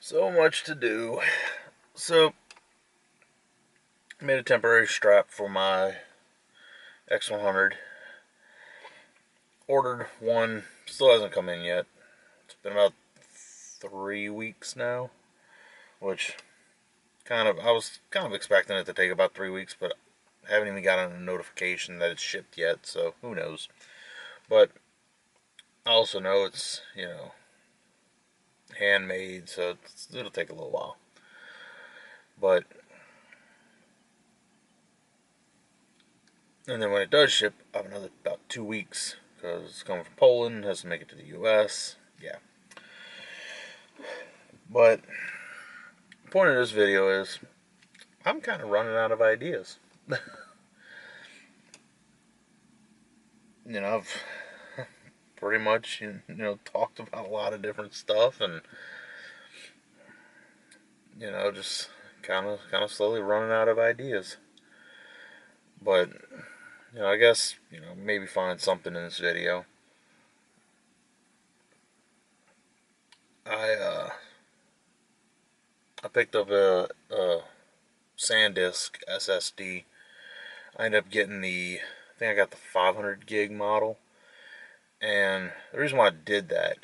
So much to do. So, I made a temporary strap for my X100. Ordered one, still hasn't come in yet. It's been about 3 weeks now, which I was kind of expecting it to take about 3 weeks, but I haven't even gotten a notification that it's shipped yet, so who knows. But I also know it's handmade, so it'll take a little while. But And then when it does ship, I have another about 2 weeks because it's coming from Poland, has to make it to the U.S. Yeah. But the point of this video is I'm kind of running out of ideas. I've pretty much talked about a lot of different stuff, and just kind of slowly running out of ideas. But I guess maybe find something in this video. I picked up a SanDisk SSD. I ended up getting I think I got the 500 gig model. And the reason why I did that,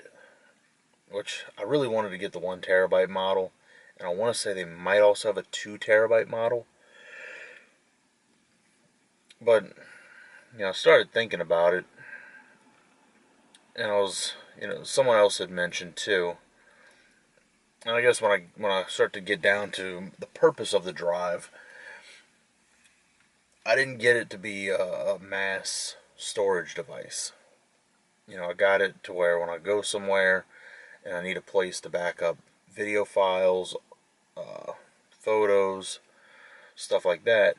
which I really wanted to get the 1 terabyte model, and I want to say they might also have a 2 terabyte model. But, I started thinking about it, and someone else had mentioned too. And I guess when I start to get down to the purpose of the drive, I didn't get it to be a mass storage device. I got it to where when I go somewhere and I need a place to back up video files, photos, stuff like that,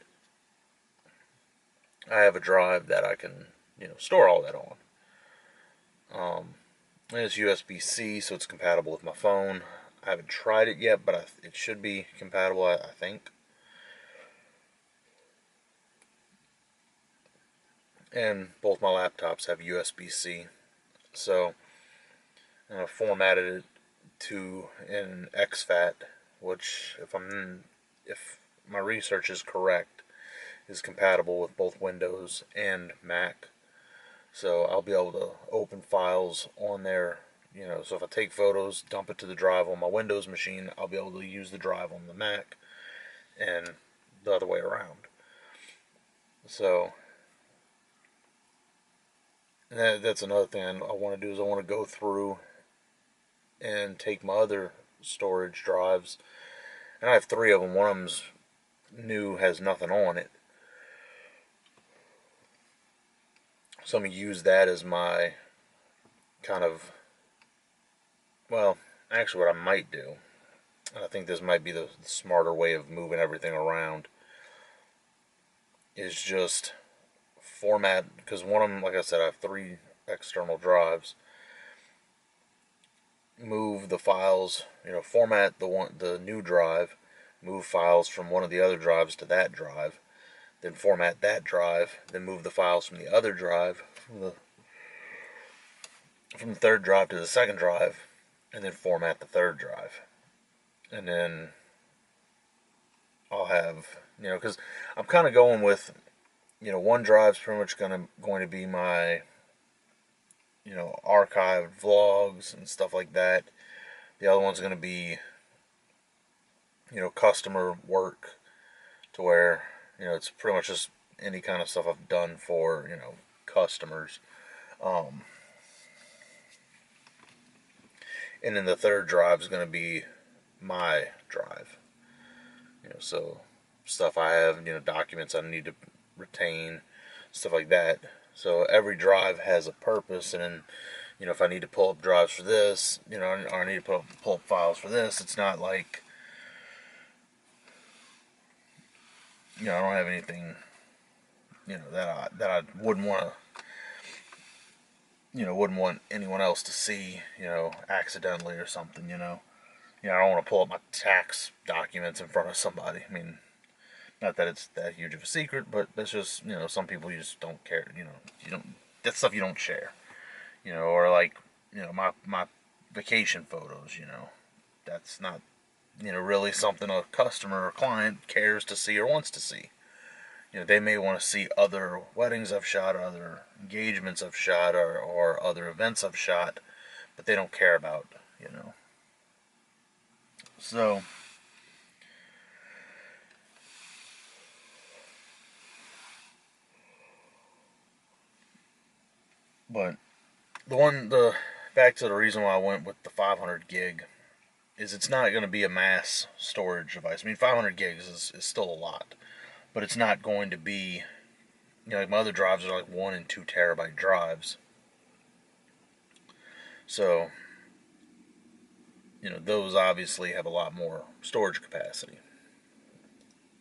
I have a drive that I can, store all that on. And it's USB-C, so it's compatible with my phone. I haven't tried it yet, but it should be compatible, I think. And both my laptops have USB-C, so I formatted it to an exFAT, which, if my research is correct, is compatible with both Windows and Mac. So I'll be able to open files on there. So if I take photos, dump it to the drive on my Windows machine, I'll be able to use the drive on the Mac, and the other way around. So that's another thing I want to do is I want to go through and take my other storage drives, and I have 3 of them. One of them's new, has nothing on it. So I'm going to use that as my kind of, well, actually what I might do, and I think this might be the smarter way of moving everything around, is just format, because one of them, like I said, I have 3 external drives. Move the files, format the new drive, move files from one of the other drives to that drive, then format that drive, then move the files from the other drive, from the third drive to the second drive, and then format the third drive. And then I'll have, because I'm kind of going with, one drive's pretty much going to be my, archived vlogs and stuff like that. The other one's going to be, customer work, to where, it's pretty much just any kind of stuff I've done for, customers. And then the third drive is going to be my drive. So stuff I have, documents I need to retain, stuff like that. So every drive has a purpose, and if I need to pull up drives for this, or I need to pull up files for this, it's not like, I don't have anything, that I wouldn't want to, wouldn't want anyone else to see, accidentally or something. I don't want to pull up my tax documents in front of somebody. I mean, not that it's that huge of a secret, but that's just, some people you just don't care. That's stuff you don't share. Or like, my vacation photos. That's not really something a customer or client cares to see or wants to see. They may want to see other weddings I've shot, or other engagements I've shot, or other events I've shot, but they don't care about. So, but the back to the reason why I went with the 500 gig is it's not going to be a mass storage device. I mean, 500 gigs is still a lot, but it's not going to be, like my other drives are like 1 and 2 terabyte drives. So, those obviously have a lot more storage capacity.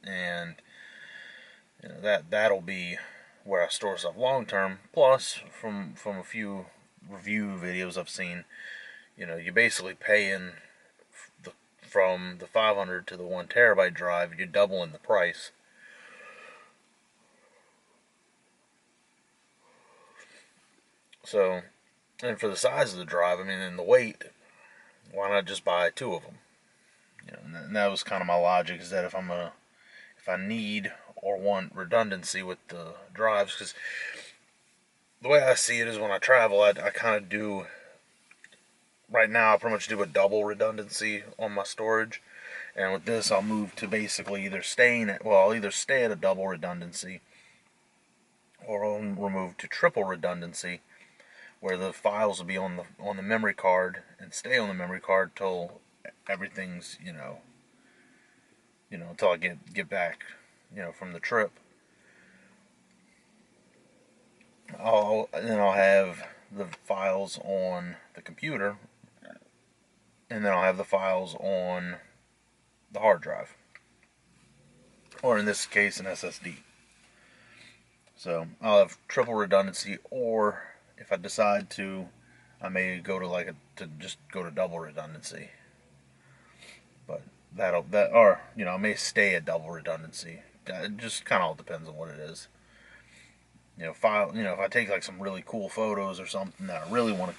And, that'll be where I store stuff long term. Plus, from a few review videos I've seen, you basically pay in from the 500 to the 1 terabyte drive, you're doubling the price. So, and for the size of the drive, I mean, and the weight, why not just buy 2 of them? And that was kind of my logic, is that if I need or want redundancy with the drives, because the way I see it is when I travel, I kind of do, right now I pretty much do a double redundancy on my storage. And with this, I'll move to basically I'll either stay at a double redundancy, or I'll move to triple redundancy, where the files will be on the memory card and stay on the memory card till everything's until I get back from the trip. Then I'll have the files on the computer, and then I'll have the files on the hard drive, or in this case an SSD. So I'll have triple redundancy, or if I decide to, I may go to just go to double redundancy. But I may stay at double redundancy. It just kind of all depends on what it is. If I take like some really cool photos or something that I really want to,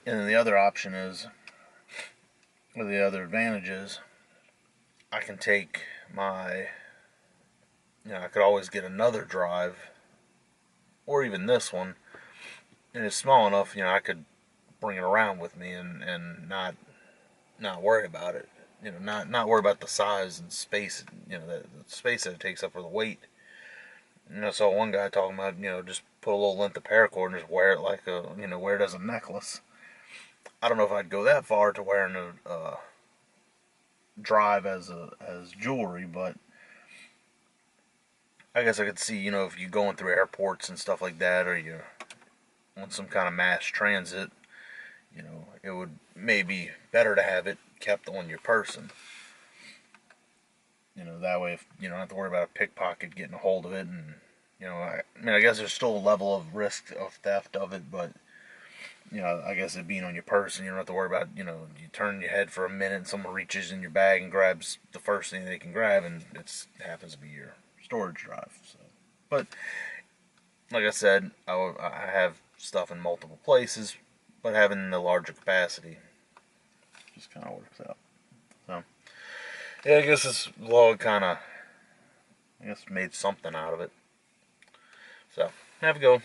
and then the other option is, or the other advantage is, I can take I could always get another drive, or even this one, and it's small enough, I could bring it around with me and not worry about it. Not worry about the size and space, the space that it takes up for the weight. I saw one guy talking about, just put a little length of paracord and just wear it like wear it as a necklace. I don't know if I'd go that far to wearing a drive as jewelry, but I guess I could see, if you're going through airports and stuff like that, or you on some kind of mass transit, it would maybe better to have it kept on your person. That way, if you don't have to worry about a pickpocket getting a hold of it, and I guess there's still a level of risk of theft of it, but I guess it being on your person, you don't have to worry about, you turn your head for a minute and someone reaches in your bag and grabs the first thing they can grab, and it happens to be your storage drive. So, but like I said, I have stuff in multiple places, but having the larger capacity just kind of works out. So, yeah, I guess this vlog made something out of it. So, have a go.